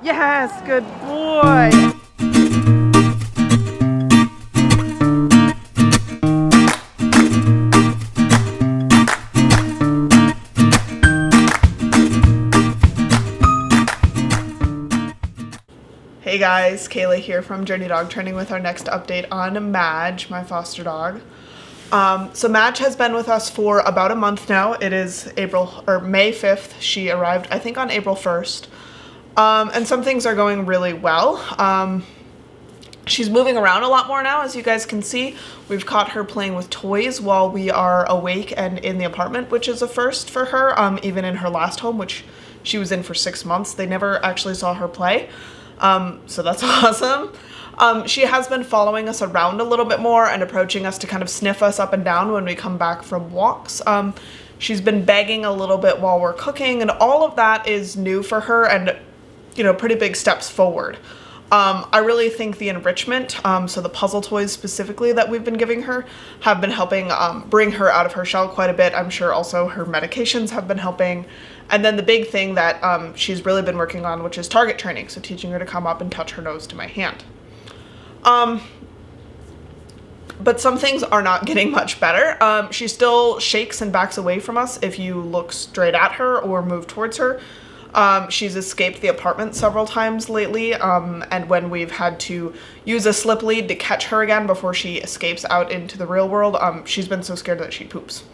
Yes, good boy. Hey guys, Kayla here from Journey Dog Training with our next update on Madge, my foster dog. So Madge has been with us for about a month now. It is May 5th. She arrived, I think, on April 1st. And some things are going really well. She's moving around a lot more now, as you guys can see. We've caught her playing with toys while we are awake and in the apartment, which is a first for her. Even in her last home, which she was in for 6 months, they never actually saw her play. So that's awesome. She has been following us around a little bit more and approaching us to kind of sniff us up and down when we come back from walks. She's been begging a little bit while we're cooking, and all of that is new for her and, pretty big steps forward. I really think the enrichment, so the puzzle toys specifically that we've been giving her, have been helping bring her out of her shell quite a bit. I'm sure also her medications have been helping. And then the big thing that she's really been working on, which is target training, so teaching her to come up and touch her nose to my hand. But some things are not getting much better. She still shakes and backs away from us if you look straight at her or move towards her. She's escaped the apartment several times lately, and when we've had to use a slip lead to catch her again before she escapes out into the real world, she's been so scared that she poops.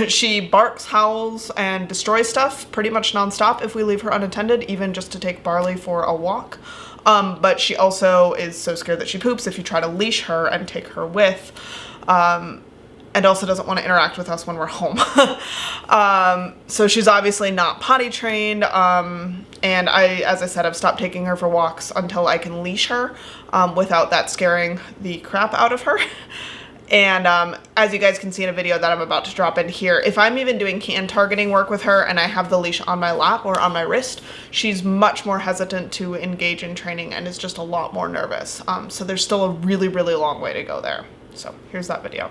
She barks, howls, and destroys stuff pretty much nonstop if we leave her unattended, even just to take Barley for a walk. But she also is so scared that she poops if you try to leash her and take her with, and also doesn't want to interact with us when we're home. So she's obviously not potty trained, and as I said, I've stopped taking her for walks until I can leash her without that scaring the crap out of her. And as you guys can see in a video that I'm about to drop in here, if I'm even doing hand targeting work with her and I have the leash on my lap or on my wrist, she's much more hesitant to engage in training and is just a lot more nervous. So there's still a really, really long way to go there. So here's that video.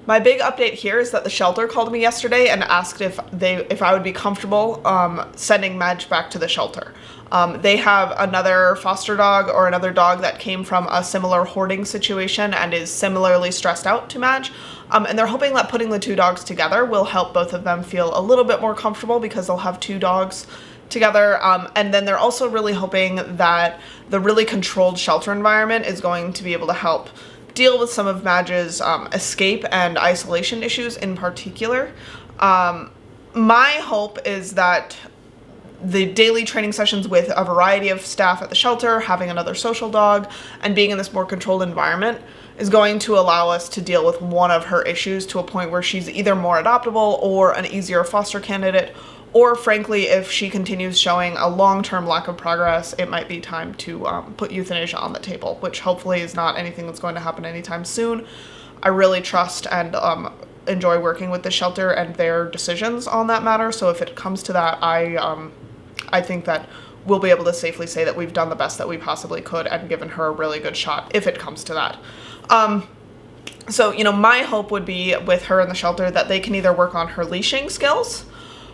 My big update here is that the shelter called me yesterday and asked if I would be comfortable sending Madge back to the shelter. They have another foster dog or another dog that came from a similar hoarding situation and is similarly stressed out to Madge. And they're hoping that putting the two dogs together will help both of them feel a little bit more comfortable because they'll have two dogs together. And then they're also really hoping that the really controlled shelter environment is going to be able to help deal with some of Madge's escape and isolation issues in particular. My hope is that the daily training sessions with a variety of staff at the shelter, having another social dog, and being in this more controlled environment is going to allow us to deal with one of her issues to a point where she's either more adoptable or an easier foster candidate, or frankly, if she continues showing a long-term lack of progress, it might be time to put euthanasia on the table, which hopefully is not anything that's going to happen anytime soon. I really trust and enjoy working with the shelter and their decisions on that matter, so if it comes to that, I think that we'll be able to safely say that we've done the best that we possibly could and given her a really good shot if it comes to that. So, my hope would be with her in the shelter that they can either work on her leashing skills,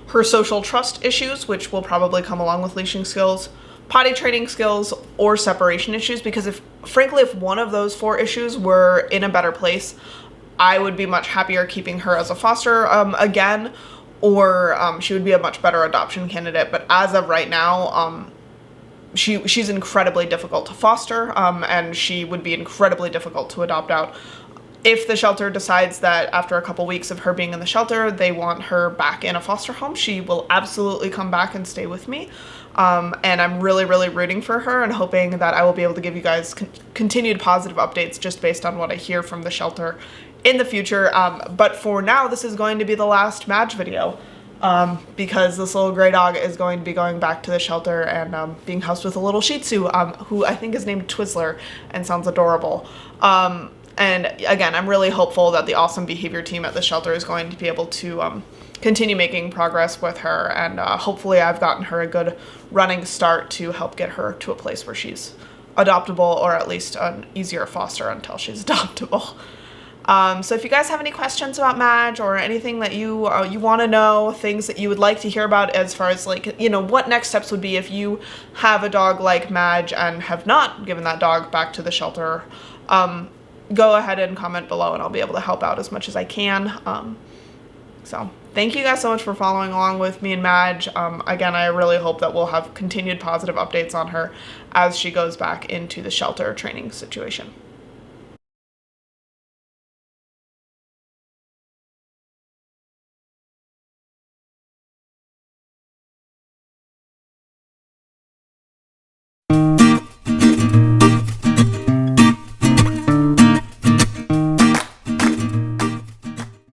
her social trust issues, which will probably come along with leashing skills, potty training skills, or separation issues, because frankly, if one of those 4 issues were in a better place, I would be much happier keeping her as a foster again, or she would be a much better adoption candidate. But as of right now, she's incredibly difficult to foster, and she would be incredibly difficult to adopt out. If the shelter decides that after a couple weeks of her being in the shelter, they want her back in a foster home, she will absolutely come back and stay with me. And I'm really, really rooting for her and hoping that I will be able to give you guys continued positive updates just based on what I hear from the shelter in the future. But for now, this is going to be the last Madge video, because this little gray dog is going to be going back to the shelter and being housed with a little Shih Tzu, who I think is named Twizzler and sounds adorable. And again, I'm really hopeful that the awesome behavior team at the shelter is going to be able to continue making progress with her, and hopefully I've gotten her a good running start to help get her to a place where she's adoptable, or at least an easier foster until she's adoptable. So if you guys have any questions about Madge, or anything that you want to know, things that you would like to hear about as far as, like, you know, what next steps would be if you have a dog like Madge and have not given that dog back to the shelter, go ahead and comment below and I'll be able to help out as much as I can. So thank you guys so much for following along with me and Madge. Again, I really hope that we'll have continued positive updates on her as she goes back into the shelter training situation.